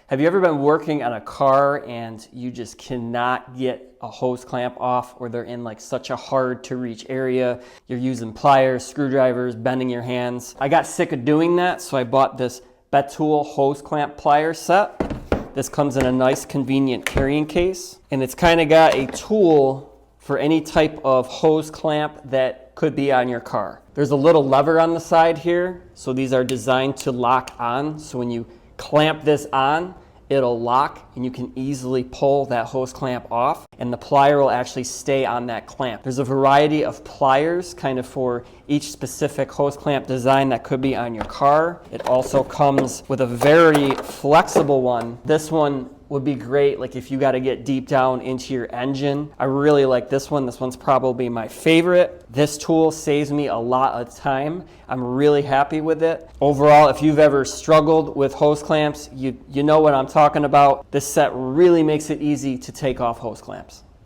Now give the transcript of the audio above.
Have you ever been working on a car and you just cannot get a hose clamp off, or they're in like such a hard to reach area? You're using pliers, screwdrivers, bending your hands. I got sick of doing that, so I bought this Betul hose clamp plier set. This comes in a nice convenient carrying case, and it's kind of got a tool for any type of hose clamp that could be on your car. There's a little lever on the side here, so these are designed to lock on. So when you clamp this on, it'll lock and you can easily pull that hose clamp off, and the plier will actually stay on that clamp. There's a variety of pliers kind of for each specific hose clamp design that could be on your car. It also comes with a very flexible one. This one would be great like if you got to get deep down into your engine. I really like this one. This one's probably my favorite. This tool saves me a lot of time. I'm really happy with it. Overall, if you've ever struggled with hose clamps, you know what I'm talking about. This set really makes it easy to take off hose clamps.